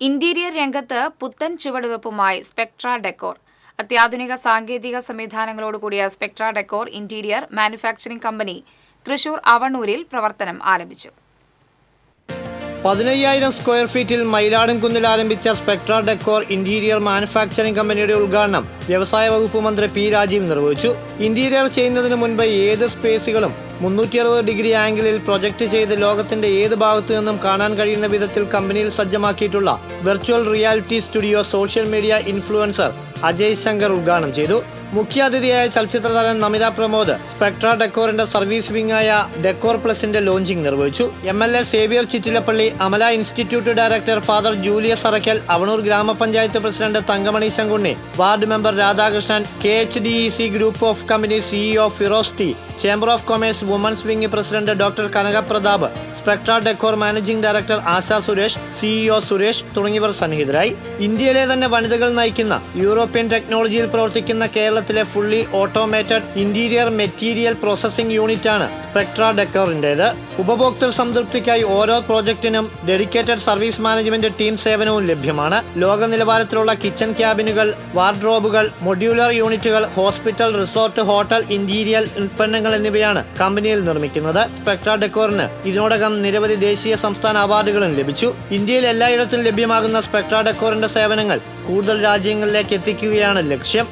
Interior രംഗത്ത് പുത്തൻ ചുവടുവെപ്പുമായി Spectra Decor. അത്യാധുനിക സാങ്കേതിക സംവിധാനങ്ങളോടുകൂടിയ Spectra Decor interior manufacturing company Thrissur അവണൂരിൽ പ്രവർത്തനം ആരംഭിച്ചു. 15,000 സ്ക്വയർ ഫീറ്റിൽ മയിലാടുംകുന്നിൽ ആരംഭിച്ച സ്പെക്ട്ര ഡെക്കോർ ഇന്റീരിയർ മാനുഫാക്ചറിംഗ് കമ്പനിയുടെ ഉദ്ഘാടനം വ്യവസായ വകുപ്പ് മന്ത്രി പി രാജീവ് നിർവഹിച്ചു. ഇന്റീരിയർ ചെയ്യുന്നതിന് മുൻപ് ഏത് സ്പേസുകളും 360 ഡിഗ്രി ആംഗിളിൽ പ്രൊജക്ട് ചെയ്ത് ലോകത്തിന്റെ ഏത് ഭാഗത്തു നിന്നും കാണാൻ കഴിയുന്ന വിധത്തിൽ കമ്പനിയിൽ സജ്ജമാക്കിയിട്ടുള്ള virtual reality studio social media influencer Ajay Shankar ഉദ്ഘാടനം ചെയ്തു. മുഖ്യാതിഥിയായ ചലച്ചിത്ര താരം നമിത പ്രമോദ് സ്പെക്ട്ര ഡെക്കോറിന്റെ സർവീസ് വിംഗായ ഡെക്കോർ പ്ലസിന്റെ ലോഞ്ചിംഗ് നിർവഹിച്ചു. MLA Xavier Chittilappally, Amala institute director father Julius Arakkal, Avanur ഗ്രാമപഞ്ചായത്ത് president Thankamani Sankunni, ward member Radhakrishnan, KHDEC group of company CEO Firoz T, chamber of commerce women's wing president doctor Kanaka Prathap, Spectra Decor managing director Asha Suresh, CEO Suresh തുടങ്ങിയവർ സന്നിഹിതരായി. ഇന്ത്യയിലെ തന്നെ വനിതകൾ നയിക്കുന്ന യൂറോപ്യൻ ടെക്നോളജിയിൽ പ്രവർത്തിക്കുന്ന കേരളത്തിലെ fully automated interior material processing യൂണിറ്റാണ് സ്പെക്ട്ര ഡെക്കോറിന്റേത്. ഉപഭോക്തൃ സംതൃപ്തിക്കായി ഓരോ പ്രോജക്റ്റിനും ഡെഡിക്കേറ്റഡ് സർവീസ് മാനേജ്മെന്റ് ടീം സേവനവും ലഭ്യമാണ്. ലോക നിലവാരത്തിലുള്ള കിച്ചൺ ക്യാബിനുകൾ, വാർഡ്രോബുകൾ, മൊഡ്യൂലർ യൂണിറ്റുകൾ, ഹോസ്പിറ്റൽ, റിസോർട്ട്, ഹോട്ടൽ ഇന്റീരിയർ ഉൽപ്പന്നങ്ങൾ എന്നിവയാണ് കമ്പനിയിൽ നിർമ്മിക്കുന്നത്. സ്പെക്ട്ര ഡെക്കോറിന് ഇതിനോടകം നിരവധി ദേശീയ സംസ്ഥാന അവാർഡുകളും ലഭിച്ചു. ഇന്ത്യയിൽ എല്ലായിടത്തും ലഭ്യമാകുന്ന സ്പെക്ട്ര ഡെക്കോറിന്റെ സേവനങ്ങൾ കൂടുതൽ രാജ്യങ്ങളിലേക്ക് എത്തിക്കുകയാണ് ലക്ഷ്യം.